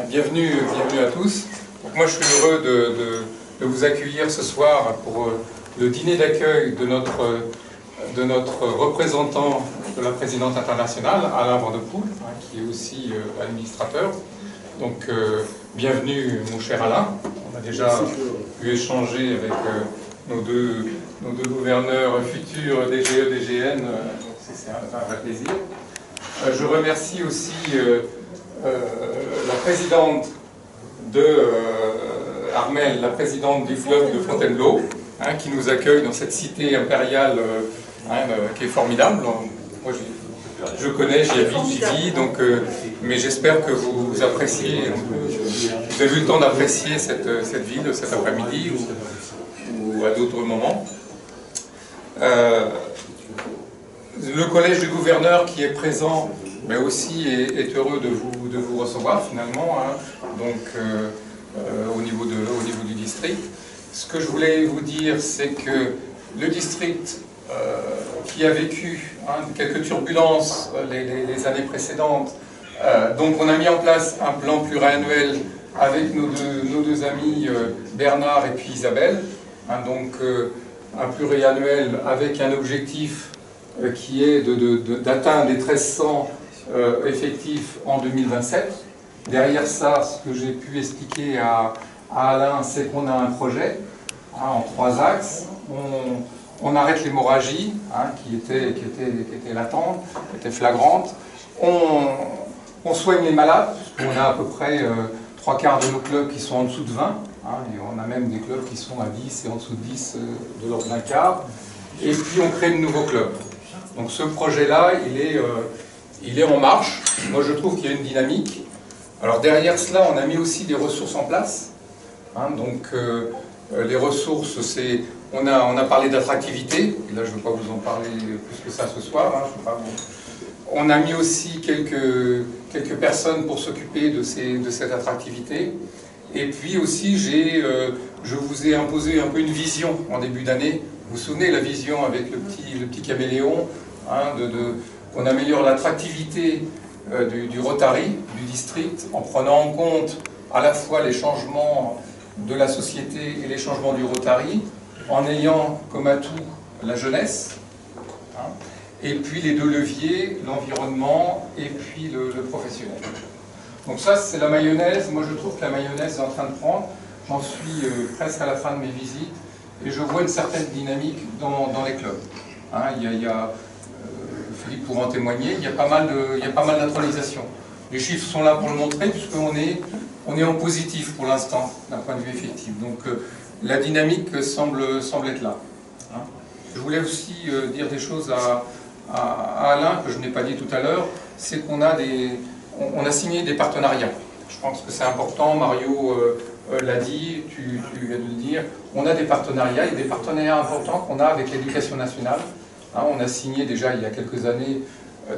Bienvenue à tous. Donc moi je suis heureux de vous accueillir ce soir pour le dîner d'accueil de notre représentant de la présidente internationale, Alain Vandepoel, qui est aussi administrateur. Donc bienvenue mon cher Alain. On a déjà pu échanger avec nos deux gouverneurs futurs DGE, DGN, donc c'est un vrai plaisir. Je remercie aussi la présidente Armelle, la présidente du club de Fontainebleau, qui nous accueille dans cette cité impériale qui est formidable. Moi, je connais, j'y habite, j'y vis, donc, mais j'espère que vous appréciez, vous avez eu le temps d'apprécier cette ville cet après-midi ou à d'autres moments. Le collège du gouverneur qui est présent, mais aussi est heureux de vous recevoir finalement, donc au niveau du district. Ce que je voulais vous dire, c'est que le district qui a vécu quelques turbulences les années précédentes, donc on a mis en place un plan pluriannuel avec nos deux amis Bernard et puis Isabelle, donc un pluriannuel avec un objectif qui est d'atteindre les 1300 effectifs en 2027. Derrière ça, ce que j'ai pu expliquer à Alain, c'est qu'on a un projet en 3 axes. On arrête l'hémorragie qui était latente, qui était flagrante. On soigne les malades, puisqu'on a à peu près 3/4 de nos clubs qui sont en dessous de 20, et on a même des clubs qui sont à 10 et en dessous de 10 de l'ordre d'un quart. Et puis on crée de nouveaux clubs. Donc ce projet-là, il est en marche. Moi je trouve qu'il y a une dynamique. Alors derrière cela, on a mis aussi des ressources en place. Donc les ressources, c'est... On a parlé d'attractivité, et là je ne veux pas vous en parler plus que ça ce soir. On a mis aussi quelques personnes pour s'occuper de cette attractivité. Et puis aussi, je vous ai imposé un peu une vision en début d'année. Vous vous souvenez, la vision avec le petit caméléon, qu'on améliore l'attractivité du Rotary, du district, en prenant en compte à la fois les changements de la société et les changements du Rotary, en ayant comme atout la jeunesse, et puis les 2 leviers, l'environnement et puis le professionnel. Donc ça, c'est la mayonnaise. Moi, je trouve que la mayonnaise est en train de prendre. J'en suis presque à la fin de mes visites, et je vois une certaine dynamique dans les clubs. Philippe pourra en témoigner, il y a pas mal d'intronisation. Les chiffres sont là pour le montrer, puisqu'on est en positif pour l'instant, d'un point de vue effectif. Donc la dynamique semble être là. Je voulais aussi dire des choses à Alain, que je n'ai pas dit tout à l'heure, c'est qu'on a signé des partenariats. Je pense que c'est important, Mario l'a dit, tu viens de le dire. On a des partenariats, il y a des partenariats importants qu'on a avec l'Éducation nationale. On a signé déjà il y a quelques années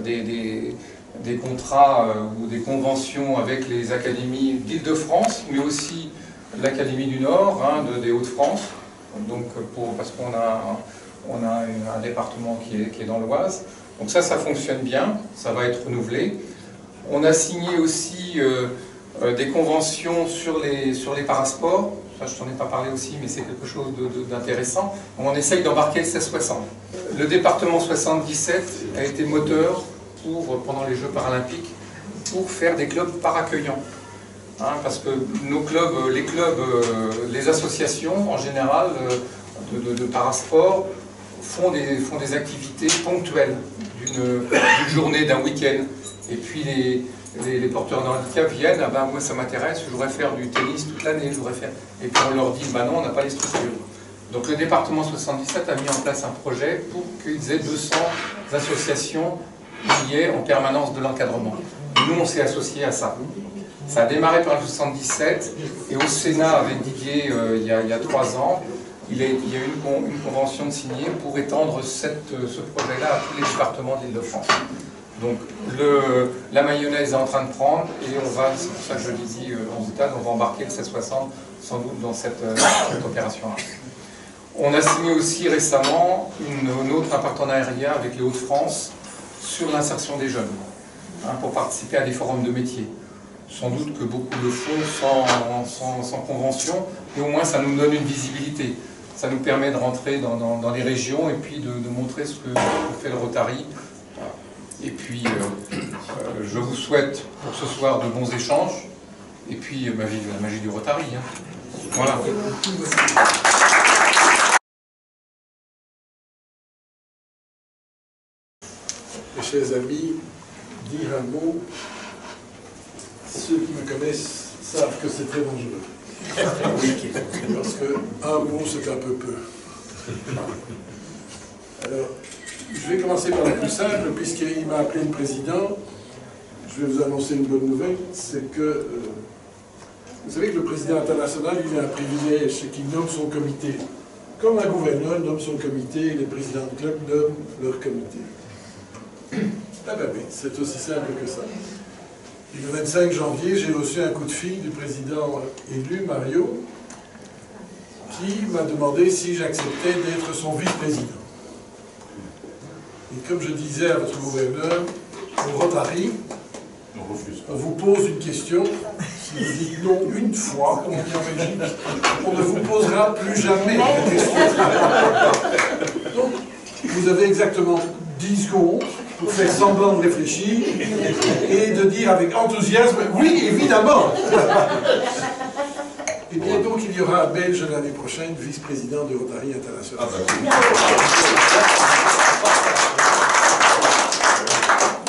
des contrats ou des conventions avec les académies d'Île-de-France, mais aussi l'Académie du Nord, des Hauts-de-France, donc parce qu'on a un département qui est dans l'Oise. Donc ça fonctionne bien, ça va être renouvelé. On a signé aussi des conventions sur les parasports. Ça, je t'en ai pas parlé aussi, mais c'est quelque chose d'intéressant. On essaye d'embarquer le 1660. Le département 77 a été moteur pendant les Jeux paralympiques pour faire des clubs par accueillants. Parce que nos clubs, les associations en général de parasport font des activités ponctuelles d'une journée, d'un week-end. Et puis les porteurs de handicap viennent, moi ça m'intéresse, je voudrais faire du tennis toute l'année, Et puis on leur dit, non, on n'a pas les structures. Donc le département 77 a mis en place un projet pour qu'ils aient 200 associations qui aient en permanence de l'encadrement. Nous, on s'est associés à ça. Ça a démarré par le 77, et au Sénat, avec Didier, il y a 3 ans, il y a eu une convention de signer pour étendre ce projet-là à tous les départements de l'Île-de-France. Donc la mayonnaise est en train de prendre, et c'est pour ça que je l'ai dit en boutade, on va embarquer le 1660 sans doute dans cette opération-là. On a signé aussi récemment un partenariat avec les Hauts-de-France sur l'insertion des jeunes, pour participer à des forums de métiers. sans doute que beaucoup le font sans convention, mais au moins ça nous donne une visibilité. Ça nous permet de rentrer dans les régions et puis de montrer ce que fait le Rotary. Et puis, je vous souhaite pour ce soir de bons échanges. Et puis, la magie du Rotary. Hein. Voilà. Mes chers amis, dire un mot, ceux qui me connaissent savent que c'est très dangereux. Parce qu'un mot, c'est un peu peu. Alors, je vais commencer par la plus simple, puisqu'il m'a appelé le président. Je vais vous annoncer une bonne nouvelle, c'est que, vous savez que le président international, il a un privilège, c'est qu'il nomme son comité. Comme un gouverneur nomme son comité, les présidents de club nomment leur comité. Ah ben oui, c'est aussi simple que ça. Et le 25 janvier, j'ai reçu un coup de fil du président élu, Mario, qui m'a demandé si j'acceptais d'être son vice-président. Et comme je disais à votre gouverneur, au Rotary, on vous pose une question, si vous dites non une fois, comme on dit en Belgique, on ne vous posera plus jamais de question. Donc, vous avez exactement 10 secondes pour faire semblant de réfléchir et de dire avec enthousiasme « Oui, évidemment !» Et bien donc, il y aura un Belge l'année prochaine, vice-président du Rotary International.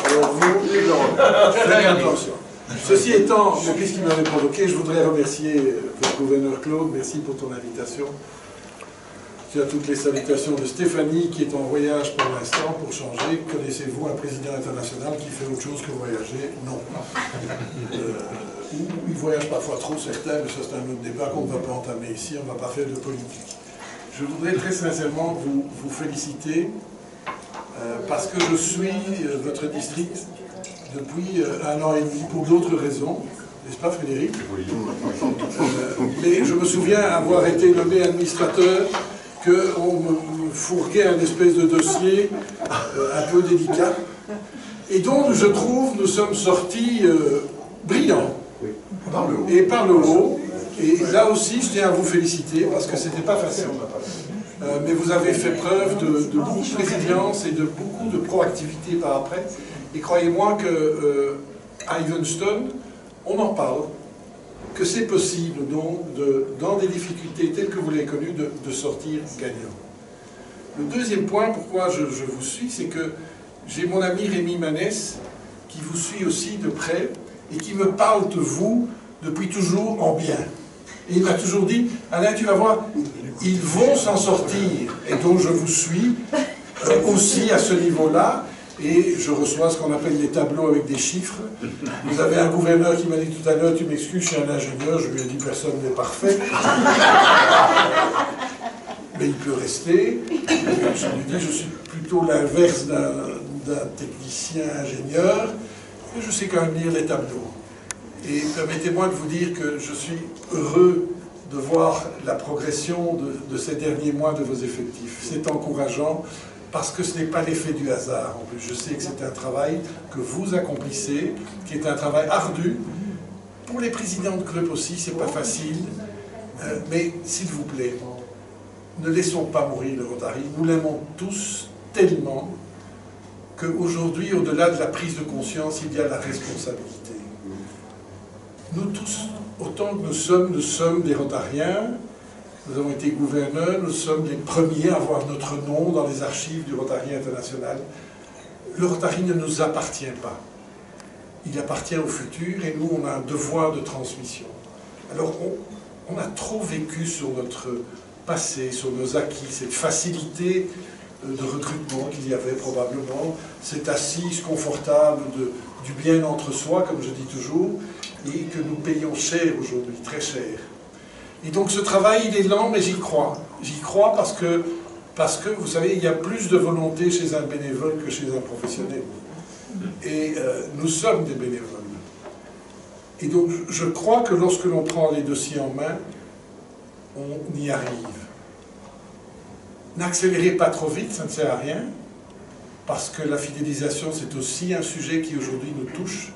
Alors vous, faites attention. Ceci étant, qu'est-ce qui m'avait provoqué? Je voudrais remercier le gouverneur Claude, merci pour ton invitation. Tu as toutes les salutations de Stéphanie qui est en voyage pour l'instant pour changer. Connaissez-vous un président international qui fait autre chose que voyager? Non. Ou il voyage parfois trop, certains, mais ça c'est un autre débat qu'on ne va pas entamer ici, on ne va pas faire de politique. Je voudrais très sincèrement vous féliciter parce que je suis votre district depuis 1 an et demi pour d'autres raisons. N'est-ce pas, Frédéric? Mais je me souviens avoir été nommé administrateur, qu'on me fourguait un espèce de dossier un peu délicat, et dont, je trouve, nous sommes sortis brillants, et par le haut. Et là aussi, je tiens à vous féliciter, parce que c'était pas facile. Mais vous avez fait preuve de beaucoup de résilience et de beaucoup de proactivité par après. Et croyez-moi que à Ivenstone, on en parle, que c'est possible donc, dans des difficultés telles que vous l'avez connues, de sortir gagnant. Le deuxième point, pourquoi je vous suis, c'est que j'ai mon ami Rémi Manès, qui vous suit aussi de près, et qui me parle de vous depuis toujours en bien. Et il m'a toujours dit, Alain, tu vas voir, ils vont s'en sortir. Et donc je vous suis aussi à ce niveau-là. Et je reçois ce qu'on appelle les tableaux avec des chiffres. Vous avez un gouverneur qui m'a dit tout à l'heure, tu m'excuses, je suis un ingénieur, je lui ai dit personne n'est parfait. Mais il peut rester. Je lui dis, je suis plutôt l'inverse d'un technicien ingénieur, et je sais quand même lire les tableaux. Et permettez-moi de vous dire que je suis heureux de voir la progression de ces derniers mois de vos effectifs. C'est encourageant. Parce que ce n'est pas l'effet du hasard. En plus, je sais que c'est un travail que vous accomplissez, qui est un travail ardu. Pour les présidents de club aussi, c'est pas facile. Mais s'il vous plaît, ne laissons pas mourir le Rotary. Nous l'aimons tous tellement qu'aujourd'hui, au-delà de la prise de conscience, il y a la responsabilité. Nous tous, autant que nous sommes des Rotariens. Nous avons été gouverneurs, nous sommes les premiers à avoir notre nom dans les archives du Rotary International. Le Rotary ne nous appartient pas. Il appartient au futur et nous, on a un devoir de transmission. Alors, on a trop vécu sur notre passé, sur nos acquis, cette facilité de recrutement qu'il y avait probablement, cette assise confortable du bien entre soi, comme je dis toujours, et que nous payons cher aujourd'hui, très cher. Et donc ce travail, il est lent, mais j'y crois. J'y crois parce que, vous savez, il y a plus de volonté chez un bénévole que chez un professionnel. Et nous sommes des bénévoles. Et donc je crois que lorsque l'on prend les dossiers en main, on y arrive. N'accélérez pas trop vite, ça ne sert à rien, parce que la fidélisation, c'est aussi un sujet qui aujourd'hui nous touche.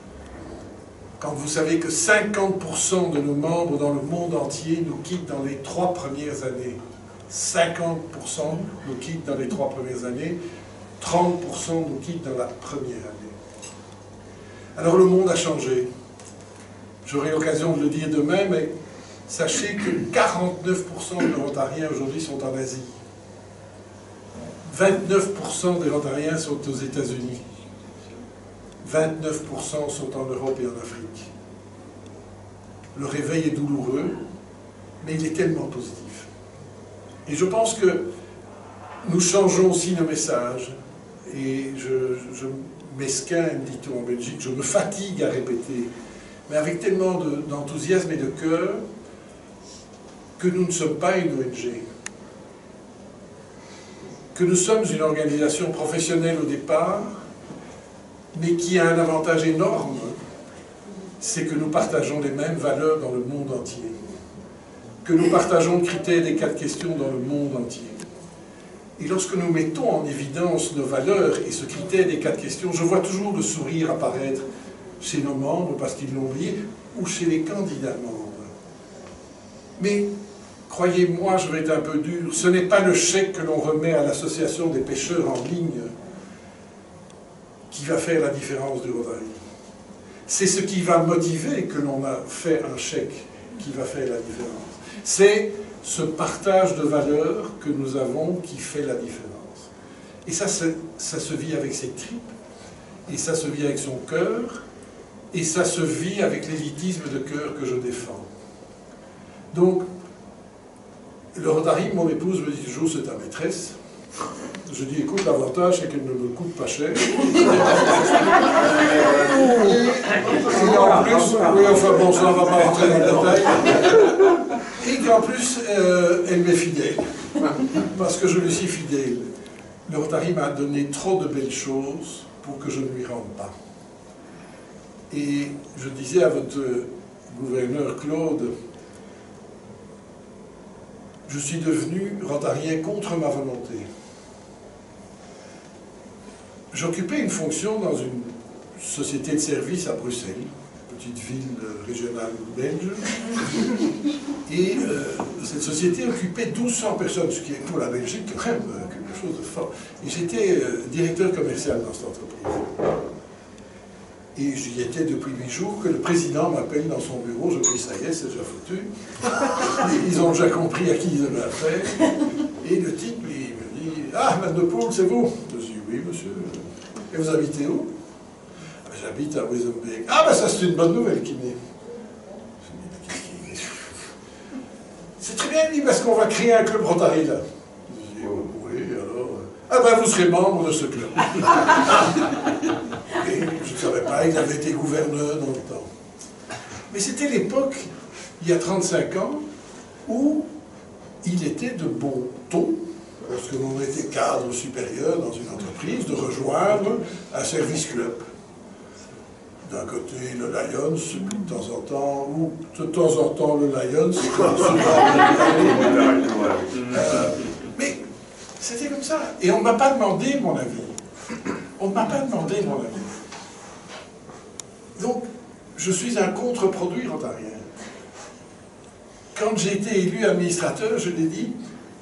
quand vous savez que 50% de nos membres dans le monde entier nous quittent dans les 3 premières années. 50% nous quittent dans les 3 premières années, 30% nous quittent dans la première année. Alors le monde a changé. J'aurai l'occasion de le dire demain, mais sachez que 49% des Rotariens aujourd'hui sont en Asie. 29% des Rotariens sont aux États-Unis. 29% sont en Europe et en Afrique. Le réveil est douloureux, mais il est tellement positif. Et je pense que nous changeons aussi nos messages. Et je m'esquinne, dit-on en Belgique, je me fatigue à répéter, mais avec tellement d'enthousiasme et de cœur, que nous ne sommes pas une ONG. Que nous sommes une organisation professionnelle au départ, mais qui a un avantage énorme, c'est que nous partageons les mêmes valeurs dans le monde entier. Que nous partageons le critère des 4 questions dans le monde entier. Et lorsque nous mettons en évidence nos valeurs et ce critère des 4 questions, je vois toujours le sourire apparaître chez nos membres parce qu'ils l'ont oublié, ou chez les candidats membres. Mais, croyez-moi, je vais être un peu dur, ce n'est pas le chèque que l'on remet à l'association des pêcheurs en ligne qui va faire la différence du Rotary. C'est ce qui va motiver que l'on a fait un chèque qui va faire la différence. C'est ce partage de valeurs que nous avons qui fait la différence. Et ça se vit avec ses tripes, et ça se vit avec son cœur, et ça se vit avec l'élitisme de cœur que je défends. Donc, le Rotary, mon épouse me dit toujours, c'est ta maîtresse. Je dis, écoute, l'avantage, c'est qu'elle ne me coûte pas cher. Et en plus, oui, enfin bon, ça, on ne va pas rentrer dans le détail. Et qu'en plus, elle m'est fidèle. Parce que je lui suis fidèle. Le Rotary m'a donné trop de belles choses pour que je ne lui rende pas. Et je disais à votre gouverneur Claude, je suis devenu rotarien contre ma volonté. J'occupais une fonction dans une société de services à Bruxelles, petite ville régionale belge, et cette société occupait 1200 personnes, ce qui est pour la Belgique quand même quelque chose de fort. Et j'étais directeur commercial dans cette entreprise. Et j'y étais depuis 8 jours, que le président m'appelle dans son bureau, je dis ça y est, c'est déjà foutu. Ils ont déjà compris à qui ils avaient affaire. Et le type, il me dit, ah, Madame de Poel, c'est vous? Je dis, oui, monsieur. Et vous habitez où? Ah, ben, j'habite à Wezenbeek. Ah, ben ça c'est une bonne nouvelle qui m'est. C'est très bien, dit, parce qu'on va créer un club Rotary là. Je dis, oh, oui, alors. Ah, ben vous serez membre de ce club. Et je ne savais pas, il avait été gouverneur dans le temps. Mais c'était l'époque, il y a 35 ans, où il était de bon ton, lorsque l'on était cadre supérieur dans une entreprise, de rejoindre un service club. D'un côté, le Lions, de temps en temps, ou de temps en temps le Lions, mais c'était comme ça. Et on ne m'a pas demandé mon avis. On ne m'a pas demandé mon avis. Donc, je suis un contre-produit rotarien. Quand j'ai été élu administrateur, je l'ai dit,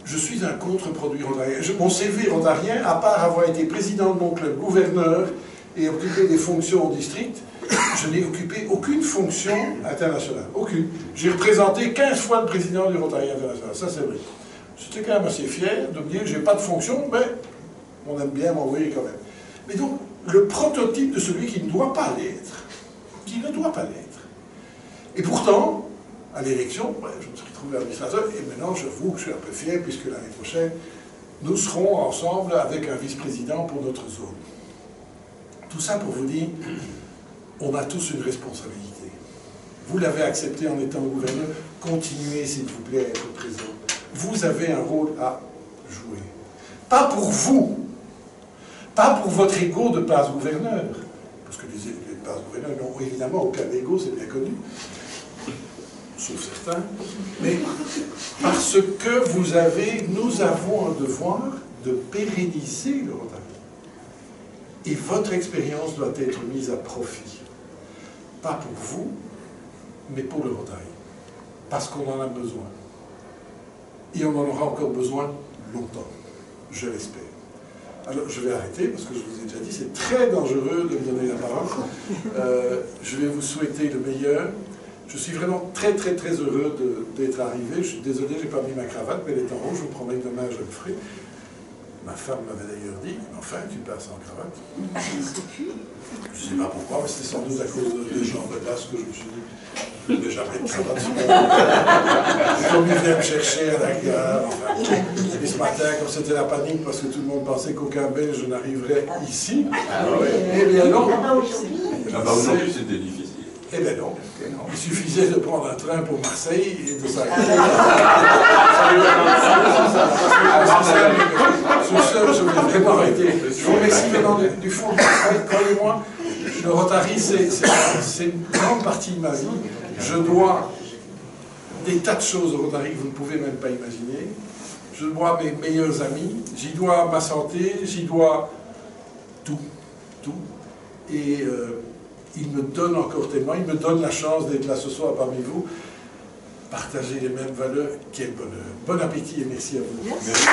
je suis un contre-produit rotarien. Mon CV rotarien, à part avoir été président de mon club, gouverneur et occupé des fonctions au district, je n'ai occupé aucune fonction internationale. Aucune. J'ai représenté 15 fois le président du Rotary international. Ça, c'est vrai. J'étais quand même assez fier de me dire, j'ai pas de fonction, mais on aime bien m'envoyer quand même. Mais donc, le prototype de celui qui ne doit pas l'être. Qui ne doit pas l'être. Et pourtant, à l'élection, je me suis retrouvé administrateur, et maintenant j'avoue que je suis un peu fier, puisque l'année prochaine, nous serons ensemble avec un vice-président pour notre zone. Tout ça pour vous dire, on a tous une responsabilité. Vous l'avez accepté en étant gouverneur, continuez s'il vous plaît à être présent. Vous avez un rôle à jouer. Pas pour vous, pas pour votre ego de place gouverneur, parce que les places gouverneurs n'ont évidemment aucun ego, c'est bien connu, sauf certains, mais parce que nous avons un devoir de pérenniser le Rotary. Et votre expérience doit être mise à profit. pas pour vous, mais pour le Rotary. Parce qu'on en a besoin. Et on en aura encore besoin longtemps, je l'espère. Alors, je vais arrêter, parce que je vous ai déjà dit, c'est très dangereux de me donner la parole. Je vais vous souhaiter le meilleur. Je suis vraiment très, très, très heureux d'être arrivé. Je suis désolé, je n'ai pas mis ma cravate, mais elle est en rouge, je vous promets que demain, je le ferai. Ma femme m'avait d'ailleurs dit, enfin, tu passes en cravate. Je ne sais pas pourquoi, mais c'était sans doute à cause des gens de place que je me suis dit, je ne vais jamais de cravate. Comme ils venaient me chercher à la gare, enfin. Et ce matin, comme c'était la panique, parce que tout le monde pensait qu'aucun Belge n'arriverait ici, eh bien non. Aujourd'hui, c'était difficile. Eh bien non. Il suffisait de prendre un train pour Marseille et de s'arrêter. Sur ce, je vais vraiment arrêter. Je vous remercie vraiment du fond de mon cœur. Croyez-moi, le Rotary, c'est une grande partie de ma vie. Je dois des tas de choses au Rotary que vous ne pouvez même pas imaginer. Je dois mes meilleurs amis, j'y dois ma santé, j'y dois tout. Et il me donne encore tellement, il me donne la chance d'être là ce soir parmi vous. Partager les mêmes valeurs, quel bonheur. Bon appétit et merci à vous. Merci.